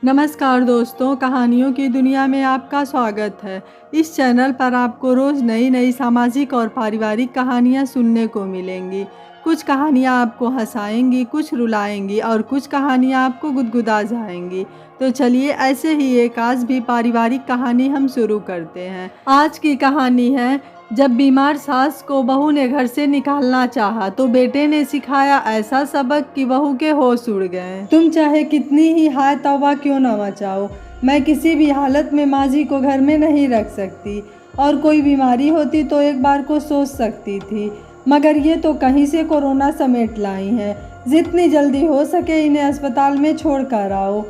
नमस्कार दोस्तों, कहानियों की दुनिया में आपका स्वागत है। इस चैनल पर आपको रोज़ नई नई सामाजिक और पारिवारिक कहानियाँ सुनने को मिलेंगी। कुछ कहानियाँ आपको हंसाएंगी, कुछ रुलाएंगी और कुछ कहानियाँ आपको गुदगुदा जाएंगी। तो चलिए ऐसे ही एक आज भी पारिवारिक कहानी हम शुरू करते हैं। आज की कहानी है, जब बीमार सास को बहू ने घर से निकालना चाहा तो बेटे ने सिखाया ऐसा सबक कि बहू के होश उड़ गए। तुम चाहे कितनी ही हाय तौबा क्यों न मचाओ, मैं किसी भी हालत में माँ जी को घर में नहीं रख सकती। और कोई बीमारी होती तो एक बार को सोच सकती थी, मगर ये तो कहीं से कोरोना समेट लाई हैं। जितनी जल्दी हो सके इन्हें अस्पताल में छोड़ कर आओ।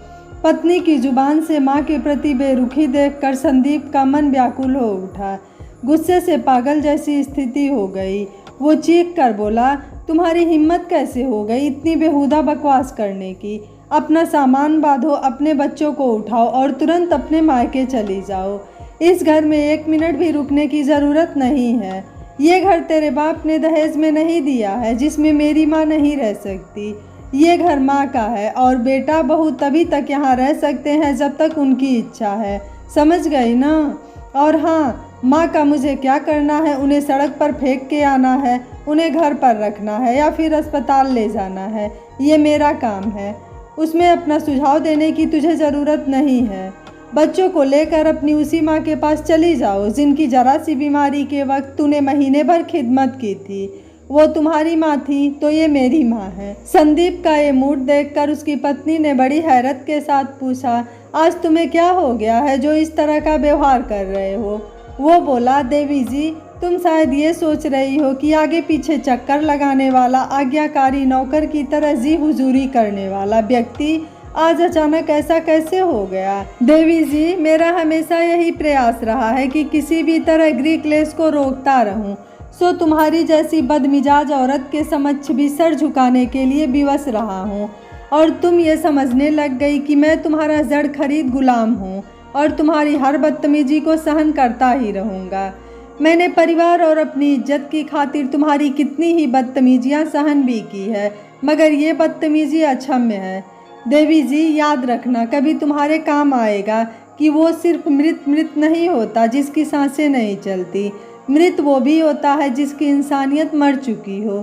पत्नी की जुबान से माँ के प्रति बेरुखी देखकर संदीप का मन व्याकुल हो उठा। गुस्से से पागल जैसी स्थिति हो गई। वो चीख कर बोला, तुम्हारी हिम्मत कैसे हो गई इतनी बेहुदा बकवास करने की? अपना सामान बांधो, अपने बच्चों को उठाओ और तुरंत अपने मायके चली जाओ। इस घर में 1 मिनट भी रुकने की ज़रूरत नहीं है। ये घर तेरे बाप ने दहेज में नहीं दिया है, जिसमें मेरी माँ नहीं रह सकती। ये घर माँ का है और बेटा बहू तभी तक यहाँ रह सकते हैं जब तक उनकी इच्छा है। समझ गई ना? और हाँ, माँ का मुझे क्या करना है? उन्हें सड़क पर फेंक के आना है, उन्हें घर पर रखना है या फिर अस्पताल ले जाना है, ये मेरा काम है। उसमें अपना सुझाव देने की तुझे ज़रूरत नहीं है। बच्चों को लेकर अपनी उसी माँ के पास चली जाओ जिनकी जरा सी बीमारी के वक्त तूने महीने भर खिदमत की थी। वो तुम्हारी माँ थी तो ये मेरी माँ है। संदीप का ये मूड देखकर उसकी पत्नी ने बड़ी हैरत के साथ पूछा, आज तुम्हें क्या हो गया है जो इस तरह का व्यवहार कर रहे हो? वो बोला, देवी जी, तुम शायद ये सोच रही हो कि आगे पीछे चक्कर लगाने वाला, आज्ञाकारी नौकर की तरह जी हुजूरी करने वाला व्यक्ति आज अचानक ऐसा कैसे हो गया? देवी जी, मेरा हमेशा यही प्रयास रहा है कि किसी भी तरह गृह क्लेश को रोकता रहूं। सो तुम्हारी जैसी बदमिजाज औरत के समक्ष भी सर झुकाने के लिए विवश रहा हूँ। और तुम ये समझने लग गई कि मैं तुम्हारा जड़ खरीद गुलाम हूँ और तुम्हारी हर बदतमीजी को सहन करता ही रहूँगा। मैंने परिवार और अपनी इज्जत की खातिर तुम्हारी कितनी ही बदतमीजियाँ सहन भी की है, मगर ये बदतमीजी अक्षम्य है। देवी जी, याद रखना, कभी तुम्हारे काम आएगा कि वो सिर्फ मृत नहीं होता जिसकी सांसें नहीं चलती। मृत वो भी होता है जिसकी इंसानियत मर चुकी हो।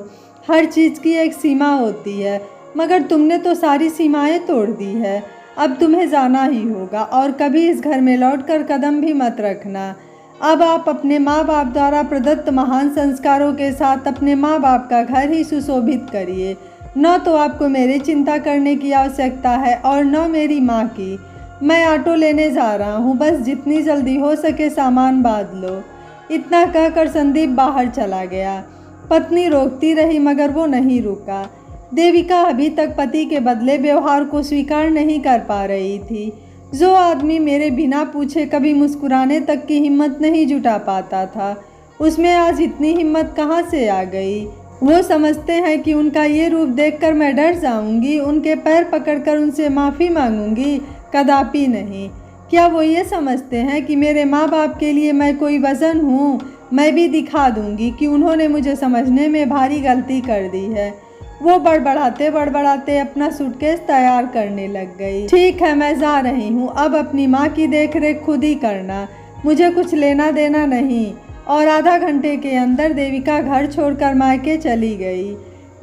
हर चीज़ की एक सीमा होती है, मगर तुमने तो सारी सीमाएं तोड़ दी है। अब तुम्हें जाना ही होगा और कभी इस घर में लौटकर कदम भी मत रखना। अब आप अपने माँ बाप द्वारा प्रदत्त महान संस्कारों के साथ अपने माँ बाप का घर ही सुशोभित करिए। न तो आपको मेरी चिंता करने की आवश्यकता है और न मेरी माँ की। मैं ऑटो लेने जा रहा हूँ, बस जितनी जल्दी हो सके सामान बांध लो। इतना कहकर संदीप बाहर चला गया। पत्नी रोकती रही मगर वो नहीं रुका। देविका अभी तक पति के बदले व्यवहार को स्वीकार नहीं कर पा रही थी। जो आदमी मेरे बिना पूछे कभी मुस्कुराने तक की हिम्मत नहीं जुटा पाता था, उसमें आज इतनी हिम्मत कहाँ से आ गई? वो समझते हैं कि उनका ये रूप देखकर मैं डर जाऊंगी, उनके पैर पकड़कर उनसे माफ़ी मांगूंगी? कदापि नहीं। क्या वो ये समझते हैं कि मेरे माँ बाप के लिए मैं कोई वजन हूँ? मैं भी दिखा दूंगी कि उन्होंने मुझे समझने में भारी गलती कर दी है। वो बड़बड़ाते अपना सूटकेस तैयार करने लग गई। ठीक है, मैं जा रही हूँ, अब अपनी माँ की देखरेख खुद ही करना, मुझे कुछ लेना देना नहीं। और आधा घंटे के अंदर देविका घर छोड़कर मायके चली गई।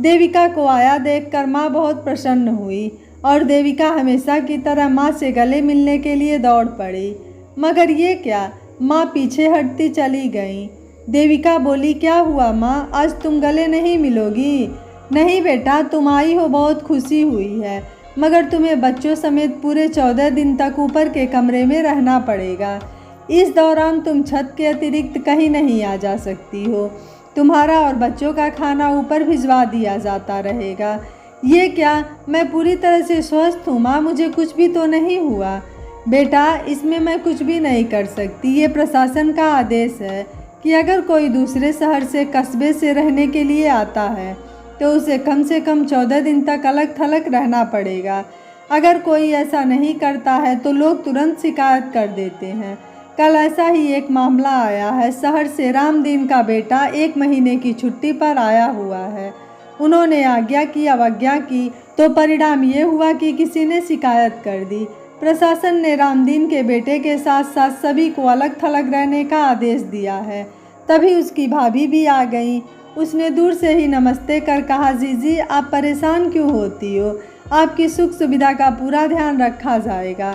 देविका को आया देखकर माँ बहुत प्रसन्न हुई और देविका हमेशा की तरह माँ से गले मिलने के लिए दौड़ पड़ी। मगर ये क्या, माँ पीछे हटती चली गई। देविका बोली, क्या हुआ माँ, आज तुम गले नहीं मिलोगी? नहीं बेटा, तुम आई हो बहुत खुशी हुई है, मगर तुम्हें बच्चों समेत पूरे 14 दिन तक ऊपर के कमरे में रहना पड़ेगा। इस दौरान तुम छत के अतिरिक्त कहीं नहीं आ जा सकती हो। तुम्हारा और बच्चों का खाना ऊपर भिजवा दिया जाता रहेगा। ये क्या, मैं पूरी तरह से स्वस्थ हूँ माँ, मुझे कुछ भी तो नहीं हुआ। बेटा, इसमें मैं कुछ भी नहीं कर सकती। ये प्रशासन का आदेश है कि अगर कोई दूसरे शहर से कस्बे से रहने के लिए आता है तो उसे कम से कम 14 दिन तक अलग थलग रहना पड़ेगा। अगर कोई ऐसा नहीं करता है तो लोग तुरंत शिकायत कर देते हैं। कल ऐसा ही एक मामला आया है। शहर से रामदीन का बेटा 1 महीने की छुट्टी पर आया हुआ है। उन्होंने आज्ञा की अवज्ञा की तो परिणाम ये हुआ कि किसी ने शिकायत कर दी। प्रशासन ने रामदीन के बेटे के साथ साथ सभी को अलग थलग रहने का आदेश दिया है। तभी उसकी भाभी भी आ गई। उसने दूर से ही नमस्ते कर कहा, जीजी आप परेशान क्यों होती हो, आपकी सुख सुविधा का पूरा ध्यान रखा जाएगा।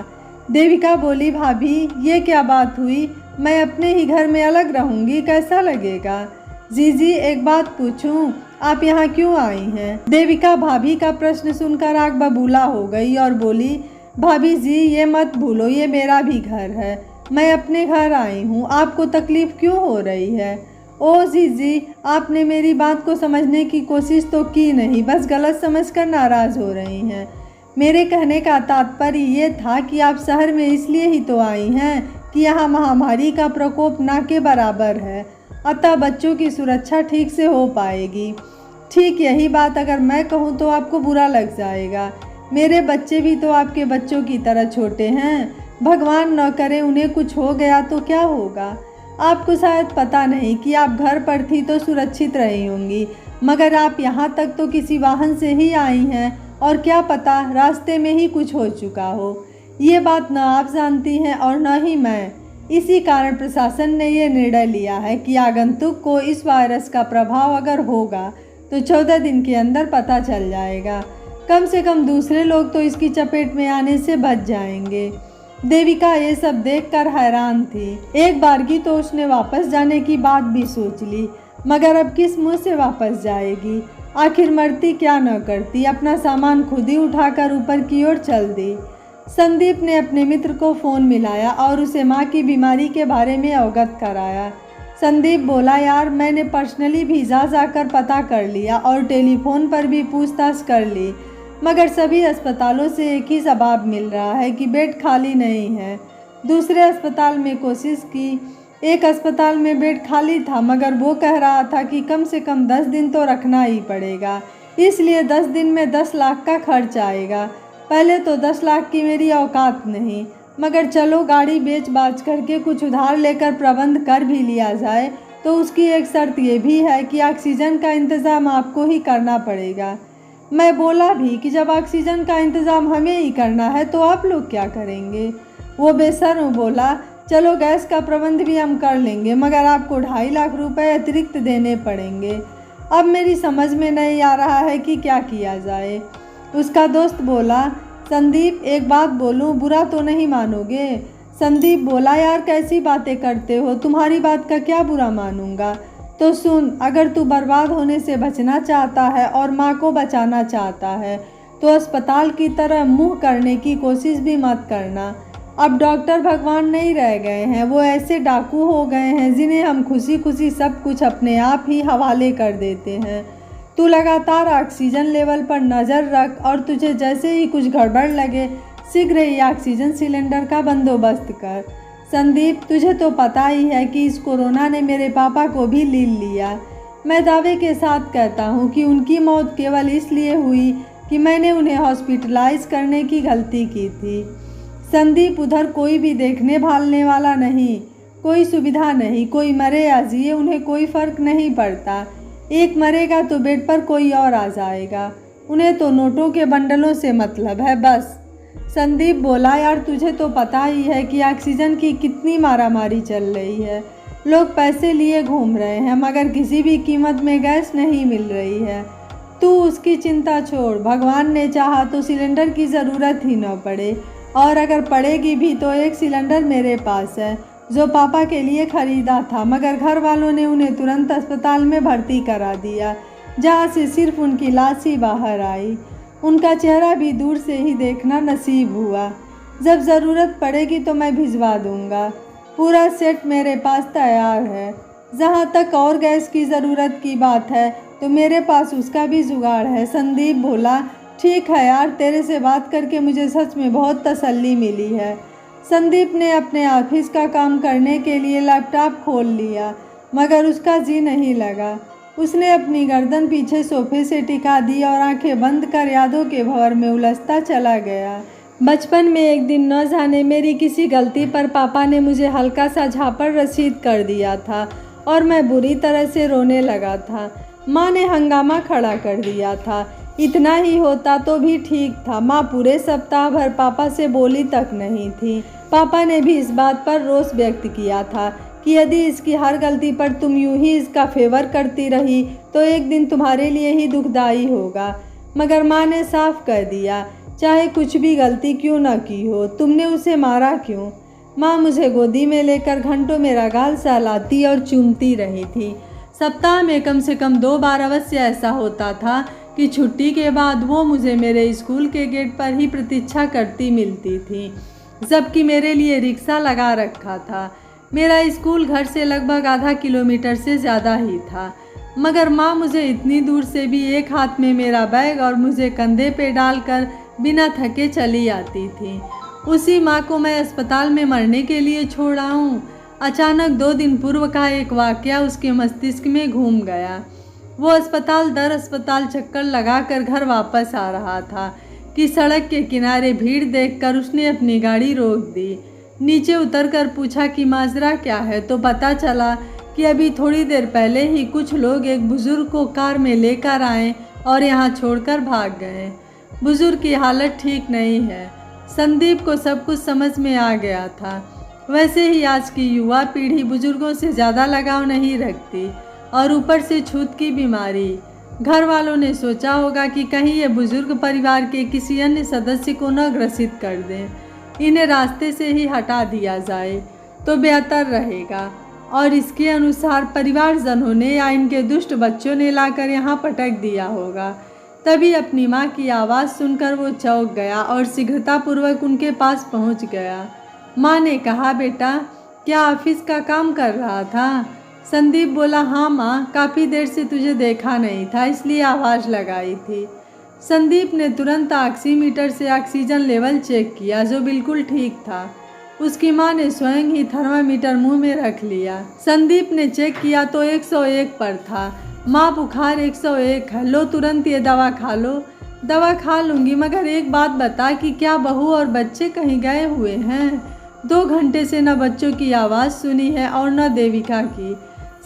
देविका बोली, भाभी ये क्या बात हुई, मैं अपने ही घर में अलग रहूँगी, कैसा लगेगा। जीजी एक बात पूछूं, आप यहाँ क्यों आई हैं। देविका भाभी का प्रश्न सुनकर आग बबूला हो गई और बोली, भाभी जी ये मत भूलो ये मेरा भी घर है, मैं अपने घर आई हूँ, आपको तकलीफ़ क्यों हो रही है। ओ जीजी आपने मेरी बात को समझने की कोशिश तो की नहीं, बस गलत समझकर नाराज़ हो रही हैं। मेरे कहने का तात्पर्य ये था कि आप शहर में इसलिए ही तो आई हैं कि यहाँ महामारी का प्रकोप ना के बराबर है, अतः बच्चों की सुरक्षा ठीक से हो पाएगी। ठीक यही बात अगर मैं कहूँ तो आपको बुरा लग जाएगा। मेरे बच्चे भी तो आपके बच्चों की तरह छोटे हैं, भगवान न करे उन्हें कुछ हो गया तो क्या होगा। आपको शायद पता नहीं कि आप घर पर थी तो सुरक्षित रही होंगी, मगर आप यहाँ तक तो किसी वाहन से ही आई हैं और क्या पता रास्ते में ही कुछ हो चुका हो। ये बात न आप जानती हैं और न ही मैं। इसी कारण प्रशासन ने ये निर्णय लिया है कि आगंतुक को इस वायरस का प्रभाव अगर होगा तो 14 दिन के अंदर पता चल जाएगा। कम से कम दूसरे लोग तो इसकी चपेट में आने से बच जाएंगे। देविका ये सब देखकर हैरान थी। एक बारगी तो उसने वापस जाने की बात भी सोच ली, मगर अब किस मुंह से वापस जाएगी। आखिर मरती क्या न करती, अपना सामान खुद ही उठाकर ऊपर की ओर चल दी। संदीप ने अपने मित्र को फ़ोन मिलाया और उसे माँ की बीमारी के बारे में अवगत कराया। संदीप बोला, यार मैंने पर्सनली भी जाकर पता कर लिया और टेलीफोन पर भी पूछताछ कर ली, मगर सभी अस्पतालों से एक ही जवाब मिल रहा है कि बेड खाली नहीं है। दूसरे अस्पताल में कोशिश की, एक अस्पताल में बेड खाली था, मगर वो कह रहा था कि कम से कम 10 दिन तो रखना ही पड़ेगा, इसलिए 10 दिन में 10 लाख का खर्च आएगा। पहले तो 10 लाख की मेरी औकात नहीं, मगर चलो गाड़ी बेच बाच करके कुछ उधार लेकर प्रबंध कर भी लिया जाए तो उसकी एक शर्त ये भी है कि ऑक्सीजन का इंतज़ाम आपको ही करना पड़ेगा। मैं बोला भी कि जब ऑक्सीजन का इंतज़ाम हमें ही करना है तो आप लोग क्या करेंगे। वो बेशर्म बोला, चलो गैस का प्रबंध भी हम कर लेंगे, मगर आपको 2.5 लाख रुपए अतिरिक्त देने पड़ेंगे। अब मेरी समझ में नहीं आ रहा है कि क्या किया जाए। उसका दोस्त बोला, संदीप एक बात बोलूं, बुरा तो नहीं मानोगे। संदीप बोला, यार कैसी बातें करते हो, तुम्हारी बात का क्या बुरा मानूंगा। तो सुन, अगर तू बर्बाद होने से बचना चाहता है और माँ को बचाना चाहता है तो अस्पताल की तरह मुँह करने की कोशिश भी मत करना। अब डॉक्टर भगवान नहीं रह गए हैं, वो ऐसे डाकू हो गए हैं जिन्हें हम खुशी खुशी सब कुछ अपने आप ही हवाले कर देते हैं। तू लगातार ऑक्सीजन लेवल पर नज़र रख और तुझे जैसे ही कुछ गड़बड़ लगे शीघ्र ही ऑक्सीजन सिलेंडर का बंदोबस्त कर। संदीप तुझे तो पता ही है कि इस कोरोना ने मेरे पापा को भी ले लिया। मैं दावे के साथ कहता हूँ कि उनकी मौत केवल इसलिए हुई कि मैंने उन्हें हॉस्पिटलाइज करने की गलती की थी। संदीप उधर कोई भी देखने भालने वाला नहीं, कोई सुविधा नहीं, कोई मरे या जिए उन्हें कोई फ़र्क नहीं पड़ता। एक मरेगा तो बेड पर कोई और आ जाएगा, उन्हें तो नोटों के बंडलों से मतलब है बस। संदीप बोला, यार तुझे तो पता ही है कि ऑक्सीजन की कितनी मारामारी चल रही है। लोग पैसे लिए घूम रहे हैं मगर किसी भी कीमत में गैस नहीं मिल रही है। तू उसकी चिंता छोड़, भगवान ने चाहा तो सिलेंडर की ज़रूरत ही न पड़े, और अगर पड़ेगी भी तो एक सिलेंडर मेरे पास है जो पापा के लिए ख़रीदा था, मगर घर वालों ने उन्हें तुरंत अस्पताल में भर्ती करा दिया जहाँ से सिर्फ उनकी लाश ही बाहर आई। उनका चेहरा भी दूर से ही देखना नसीब हुआ। जब ज़रूरत पड़ेगी तो मैं भिजवा दूंगा। पूरा सेट मेरे पास तैयार है। जहाँ तक और गैस की ज़रूरत की बात है तो मेरे पास उसका भी जुगाड़ है। संदीप बोला, ठीक है यार, तेरे से बात करके मुझे सच में बहुत तसल्ली मिली है। संदीप ने अपने ऑफिस का काम करने के लिए लैपटॉप खोल लिया, मगर उसका जी नहीं लगा। उसने अपनी गर्दन पीछे सोफे से टिका दी और आंखें बंद कर यादों के भंवर में उलझता चला गया। बचपन में एक दिन न जाने मेरी किसी गलती पर पापा ने मुझे हल्का सा झापड़ रसीद कर दिया था और मैं बुरी तरह से रोने लगा था। माँ ने हंगामा खड़ा कर दिया था। इतना ही होता तो भी ठीक था। माँ पूरे सप्ताह भर पापा से बोली तक नहीं थी। पापा ने भी इस बात पर रोष व्यक्त किया था कि यदि इसकी हर गलती पर तुम यूं ही इसका फेवर करती रही तो एक दिन तुम्हारे लिए ही दुखदाई होगा। मगर माँ ने साफ कह दिया, चाहे कुछ भी गलती क्यों न की हो, तुमने उसे मारा क्यों? माँ मुझे गोदी में लेकर घंटों मेरा गाल सहलाती और चूमती रही थी। सप्ताह में कम से कम 2 बार अवश्य ऐसा होता था कि छुट्टी के बाद वो मुझे मेरे स्कूल के गेट पर ही प्रतीक्षा करती मिलती थी, जबकि मेरे लिए रिक्शा लगा रखा था। मेरा स्कूल घर से लगभग आधा किलोमीटर से ज़्यादा ही था, मगर माँ मुझे इतनी दूर से भी एक हाथ में मेरा बैग और मुझे कंधे पे डालकर बिना थके चली आती थी। उसी माँ को मैं अस्पताल में मरने के लिए छोड़ आऊँ। अचानक 2 दिन पूर्व का एक वाकया उसके मस्तिष्क में घूम गया। वो अस्पताल दर अस्पताल चक्कर लगाकर घर वापस आ रहा था कि सड़क के किनारे भीड़ देखकर उसने अपनी गाड़ी रोक दी। नीचे उतरकर पूछा कि माजरा क्या है, तो पता चला कि अभी थोड़ी देर पहले ही कुछ लोग एक बुजुर्ग को कार में लेकर आए और यहाँ छोड़कर भाग गए। बुजुर्ग की हालत ठीक नहीं है। संदीप को सब कुछ समझ में आ गया था। वैसे ही आज की युवा पीढ़ी बुजुर्गों से ज़्यादा लगाव नहीं रखती, और ऊपर से छूत की बीमारी। घर वालों ने सोचा होगा कि कहीं ये बुजुर्ग परिवार के किसी अन्य सदस्य को न ग्रसित कर दें, इन्हें रास्ते से ही हटा दिया जाए तो बेहतर रहेगा। और इसके अनुसार परिवारजनों ने या इनके दुष्ट बच्चों ने लाकर यहाँ पटक दिया होगा। तभी अपनी माँ की आवाज़ सुनकर वो चौंक गया और शीघ्रतापूर्वक उनके पास पहुँच गया। माँ ने कहा, बेटा क्या ऑफिस का काम कर रहा था? संदीप बोला, हाँ माँ, काफ़ी देर से तुझे देखा नहीं था इसलिए आवाज़ लगाई थी। संदीप ने तुरंत ऑक्सीमीटर से ऑक्सीजन लेवल चेक किया जो बिल्कुल ठीक था। उसकी माँ ने स्वयं ही थर्मामीटर मुंह में रख लिया। संदीप ने चेक किया तो 101 पर था। माँ बुखार 101 है, लो तुरंत ये दवा खा लो। दवा खा लूँगी, मगर एक बात बता कि क्या बहू और बच्चे कहीं गए हुए हैं? 2 घंटे से न बच्चों की आवाज़ सुनी है और न देविका की।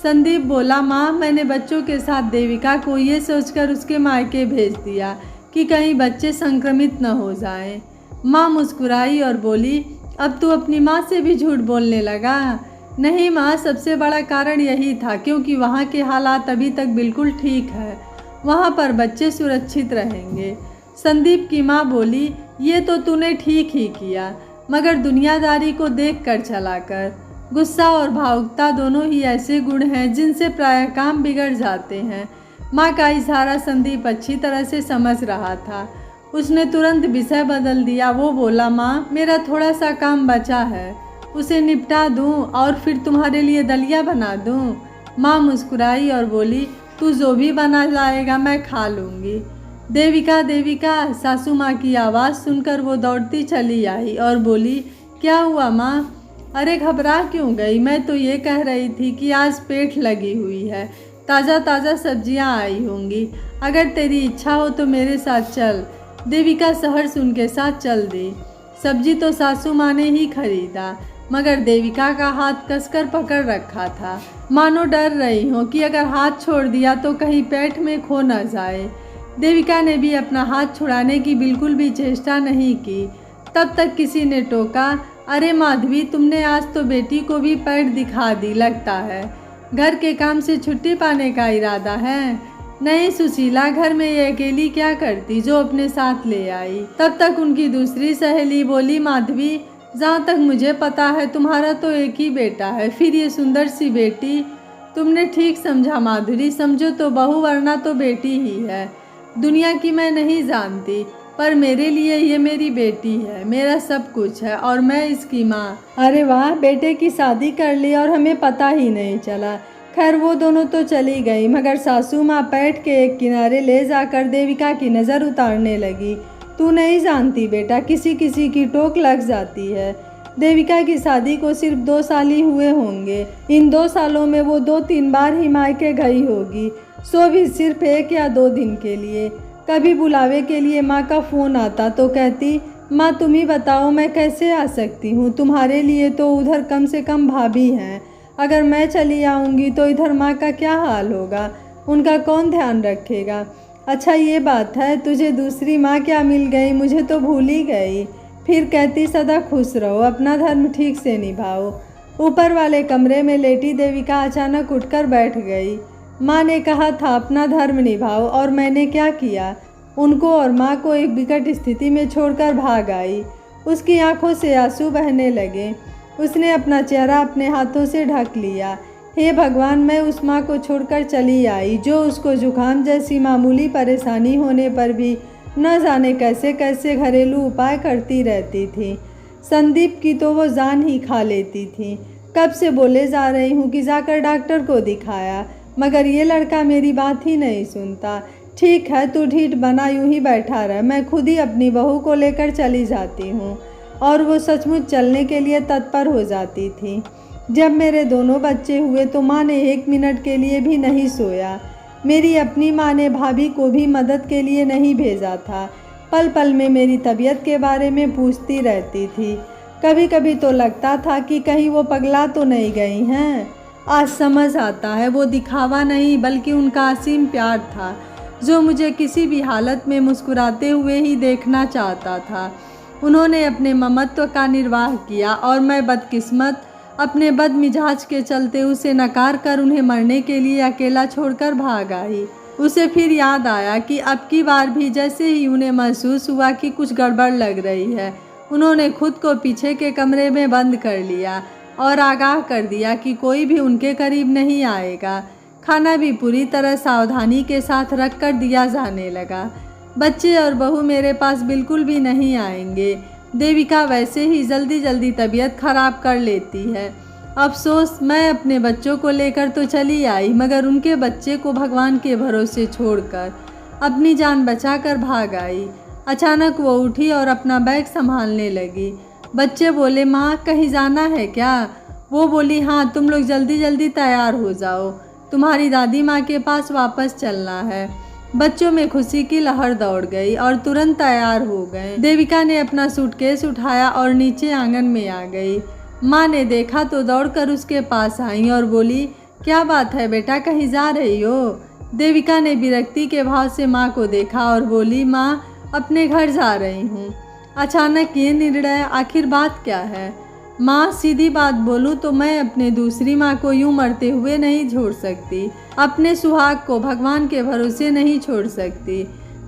संदीप बोला, माँ मैंने बच्चों के साथ देविका को ये सोचकर उसके मायके भेज दिया कि कहीं बच्चे संक्रमित न हो जाएं। माँ मुस्कुराई और बोली, अब तू अपनी माँ से भी झूठ बोलने लगा? नहीं माँ, सबसे बड़ा कारण यही था क्योंकि वहाँ के हालात अभी तक बिल्कुल ठीक है, वहाँ पर बच्चे सुरक्षित रहेंगे। संदीप की माँ बोली, ये तो तूने ठीक ही किया, मगर दुनियादारी को देख कर चला कर। गुस्सा और भावुकता दोनों ही ऐसे गुण हैं जिनसे प्रायः काम बिगड़ जाते हैं। माँ का इशारा संदीप अच्छी तरह से समझ रहा था। उसने तुरंत विषय बदल दिया। वो बोला, माँ मेरा थोड़ा सा काम बचा है, उसे निपटा दूँ और फिर तुम्हारे लिए दलिया बना दूँ? माँ मुस्कुराई और बोली, तू जो भी बना लाएगा मैं खा लूँगी। देविका देविका, सासू माँ की आवाज़ सुनकर वो दौड़ती चली आई और बोली, क्या हुआ माँ? अरे घबरा क्यों गई? मैं तो ये कह रही थी कि आज पेट लगी हुई है, ताज़ा ताज़ा सब्जियां आई होंगी, अगर तेरी इच्छा हो तो मेरे साथ चल। देविका सहर्ष उनके साथ चल दी। सब्जी तो सासू माँ ने ही खरीदा, मगर देविका का हाथ कसकर पकड़ रखा था, मानो डर रही हो कि अगर हाथ छोड़ दिया तो कहीं पेट में खो न जाए। देविका ने भी अपना हाथ छुड़ाने की बिल्कुल भी चेष्टा नहीं की। तब तक किसी ने टोका, अरे माधवी, तुमने आज तो बेटी को भी पैर दिखा दी लगता है। घर के काम से छुट्टी पाने का इरादा है? नहीं सुशीला, घर में ये अकेली क्या करती जो अपने साथ ले आई। तब तक उनकी दूसरी सहेली बोली, माधवी जहाँ तक मुझे पता है तुम्हारा तो एक ही बेटा है, फिर ये सुंदर सी बेटी। तुमने ठीक समझा माधुरी, समझो तो बहू वरना तो बेटी ही है। दुनिया की मैं नहीं जानती, पर मेरे लिए ये मेरी बेटी है, मेरा सब कुछ है और मैं इसकी माँ। अरे वाह, बेटे की शादी कर ली और हमें पता ही नहीं चला। खैर वो दोनों तो चली गई, मगर सासू माँ बैठ के एक किनारे ले जाकर देविका की नज़र उतारने लगी। तू नहीं जानती बेटा, किसी किसी की टोक लग जाती है। देविका की शादी को सिर्फ 2 साल ही हुए होंगे। इन 2 सालों में वो 2-3 बार ही मायके गई होगी, सो भी सिर्फ 1 या 2 दिन के लिए। कभी बुलावे के लिए माँ का फ़ोन आता तो कहती, माँ तुम ही बताओ मैं कैसे आ सकती हूँ, तुम्हारे लिए तो उधर कम से कम भाभी हैं, अगर मैं चली आऊँगी तो इधर माँ का क्या हाल होगा, उनका कौन ध्यान रखेगा। अच्छा ये बात है, तुझे दूसरी माँ क्या मिल गई, मुझे तो भूल ही गई। फिर कहती सदा खुश रहो, अपना धर्म ठीक से निभाओ। ऊपर वाले कमरे में लेटी देविका अचानक उठकर बैठ गई। माँ ने कहा था अपना धर्म निभाओ, और मैंने क्या किया? उनको और माँ को एक विकट स्थिति में छोड़कर भाग आई। उसकी आंखों से आंसू बहने लगे। उसने अपना चेहरा अपने हाथों से ढक लिया। हे भगवान, मैं उस माँ को छोड़कर चली आई जो उसको जुकाम जैसी मामूली परेशानी होने पर भी न जाने कैसे कैसे घरेलू उपाय करती रहती थी। संदीप की तो वो जान ही खा लेती थी। कब से बोले जा रही हूँ कि जाकर डॉक्टर को दिखाया, मगर ये लड़का मेरी बात ही नहीं सुनता। ठीक है, तू ढीठ बना यूं ही बैठा रह, मैं खुद ही अपनी बहू को लेकर चली जाती हूँ। और वो सचमुच चलने के लिए तत्पर हो जाती थी। जब मेरे दोनों बच्चे हुए तो माँ ने 1 मिनट के लिए भी नहीं सोया। मेरी अपनी माँ ने भाभी को भी मदद के लिए नहीं भेजा था। पल पल में मेरी तबीयत के बारे में पूछती रहती थी। कभी कभी तो लगता था कि कहीं वो पगला तो नहीं गई हैं। आज समझ आता है, वो दिखावा नहीं बल्कि उनका असीम प्यार था, जो मुझे किसी भी हालत में मुस्कुराते हुए ही देखना चाहता था। उन्होंने अपने ममत्व का निर्वाह किया और मैं बदकिस्मत अपने बदमिजाज के चलते उसे नकार कर उन्हें मरने के लिए अकेला छोड़कर भाग आई। उसे फिर याद आया कि अब की बार भी जैसे ही उन्हें महसूस हुआ कि कुछ गड़बड़ लग रही है, उन्होंने खुद को पीछे के कमरे में बंद कर लिया और आगाह कर दिया कि कोई भी उनके करीब नहीं आएगा। खाना भी पूरी तरह सावधानी के साथ रख कर दिया जाने लगा। बच्चे और बहू मेरे पास बिल्कुल भी नहीं आएंगे। देविका वैसे ही जल्दी जल्दी तबीयत खराब कर लेती है। अफसोस, मैं अपने बच्चों को लेकर तो चली आई, मगर उनके बच्चे को भगवान के भरोसे छोड़कर अपनी जान बचाकर भाग आई। अचानक वो उठी और अपना बैग संभालने लगी। बच्चे बोले, माँ कहीं जाना है क्या? वो बोली, हाँ, तुम लोग जल्दी जल्दी तैयार हो जाओ, तुम्हारी दादी माँ के पास वापस चलना है। बच्चों में खुशी की लहर दौड़ गई और तुरंत तैयार हो गए। देविका ने अपना सूटकेस उठाया और नीचे आंगन में आ गई। माँ ने देखा तो दौड़कर उसके पास आई और बोली, क्या बात है बेटा, कहीं जा रही हो? देविका ने विरक्ति के भाव से माँ को देखा और बोली, माँ अपने घर जा रही हूँ। अचानक ये निर्णय, आखिर बात क्या है? माँ सीधी बात बोलूँ तो मैं अपने दूसरी माँ को यूँ मरते हुए नहीं छोड़ सकती, अपने सुहाग को भगवान के भरोसे नहीं छोड़ सकती।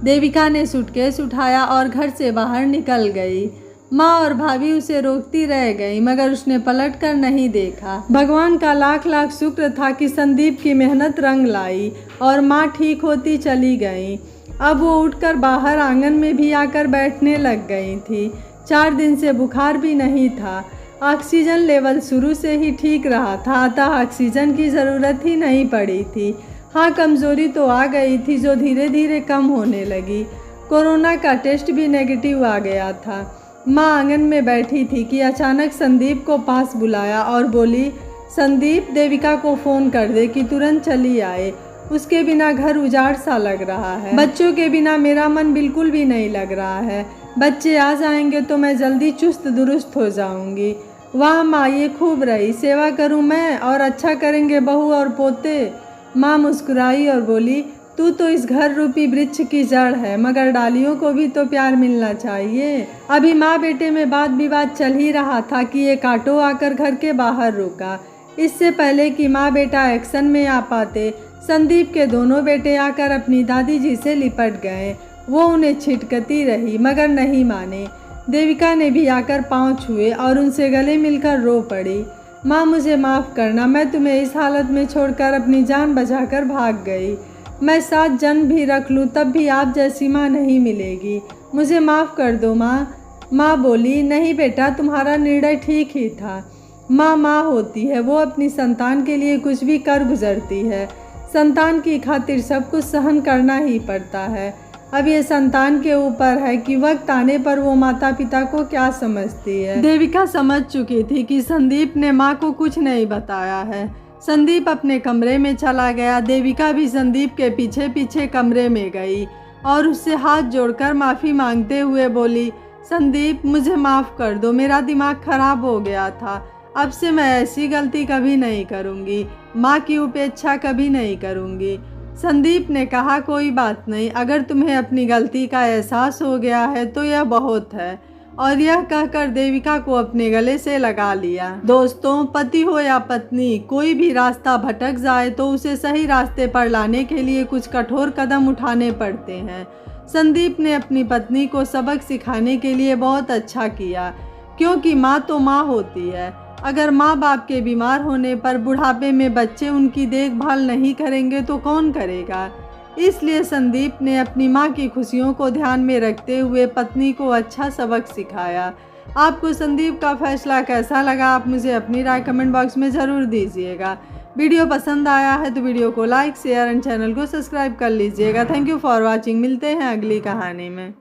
देविका ने सूटकेस उठाया और घर से बाहर निकल गई। माँ और भाभी उसे रोकती रह गई, मगर उसने पलट कर नहीं देखा। भगवान का लाख लाख शुक्र था कि संदीप की मेहनत रंग लाई और माँ ठीक होती चली गई। अब वो उठकर बाहर आंगन में भी आकर बैठने लग गई थी। 4 दिन से बुखार भी नहीं था। ऑक्सीजन लेवल शुरू से ही ठीक रहा था, अतः ऑक्सीजन की ज़रूरत ही नहीं पड़ी थी। हाँ, कमज़ोरी तो आ गई थी जो धीरे धीरे कम होने लगी। कोरोना का टेस्ट भी नेगेटिव आ गया था। माँ आंगन में बैठी थी कि अचानक संदीप को पास बुलाया और बोली, संदीप, देविका को फ़ोन कर दे कि तुरंत चली आए। उसके बिना घर उजाड़ सा लग रहा है। बच्चों के बिना मेरा मन बिल्कुल भी नहीं लग रहा है। बच्चे आ जाएंगे तो मैं जल्दी चुस्त दुरुस्त हो जाऊंगी। वाह माँ, ये खूब रही, सेवा करूं मैं और अच्छा करेंगे बहू और पोते। माँ मुस्कुराई और बोली, तू तो इस घर रूपी वृक्ष की जड़ है, मगर डालियों को भी तो प्यार मिलना चाहिए। अभी माँ बेटे में वाद विवाद चल ही रहा था कि एक ऑटो आकर घर के बाहर रुका। इससे पहले कि माँ बेटा एक्शन में आ पाते, संदीप के दोनों बेटे आकर अपनी दादी जी से लिपट गए। वो उन्हें छिटकती रही मगर नहीं माने। देविका ने भी आकर पांव छुए और उनसे गले मिलकर रो पड़ी। माँ, मुझे माफ़ करना, मैं तुम्हें इस हालत में छोड़कर अपनी जान बचाकर भाग गई। मैं 7 जन्म भी रख लूँ तब भी आप जैसी माँ नहीं मिलेगी। मुझे माफ़ कर दो माँ। माँ बोली, नहीं बेटा, तुम्हारा निर्णय ठीक ही था। माँ माँ होती है, वो अपनी संतान के लिए कुछ भी कर गुजरती है। संतान की खातिर सब कुछ सहन करना ही पड़ता है। अब ये संतान के ऊपर है कि वक्त आने पर वो माता पिता को क्या समझती है। देविका समझ चुकी थी कि संदीप ने माँ को कुछ नहीं बताया है। संदीप अपने कमरे में चला गया। देविका भी संदीप के पीछे पीछे कमरे में गई और उससे हाथ जोड़कर माफ़ी मांगते हुए बोली, संदीप, मुझे माफ़ कर दो, मेरा दिमाग खराब हो गया था। अब से मैं ऐसी गलती कभी नहीं करूँगी, माँ की उपेक्षा कभी नहीं करूँगी। संदीप ने कहा, कोई बात नहीं, अगर तुम्हें अपनी गलती का एहसास हो गया है तो यह बहुत है। और यह कहकर देविका को अपने गले से लगा लिया। दोस्तों, पति हो या पत्नी, कोई भी रास्ता भटक जाए तो उसे सही रास्ते पर लाने के लिए कुछ कठोर कदम उठाने पड़ते हैं। संदीप ने अपनी पत्नी को सबक सिखाने के लिए बहुत अच्छा किया, क्योंकि माँ तो माँ होती है। अगर माँ बाप के बीमार होने पर बुढ़ापे में बच्चे उनकी देखभाल नहीं करेंगे तो कौन करेगा। इसलिए संदीप ने अपनी माँ की खुशियों को ध्यान में रखते हुए पत्नी को अच्छा सबक सिखाया। आपको संदीप का फैसला कैसा लगा, आप मुझे अपनी राय कमेंट बॉक्स में ज़रूर दीजिएगा। वीडियो पसंद आया है तो वीडियो को लाइक, शेयर एंड चैनल को सब्सक्राइब कर लीजिएगा। Thank you for watching. मिलते हैं अगली कहानी में।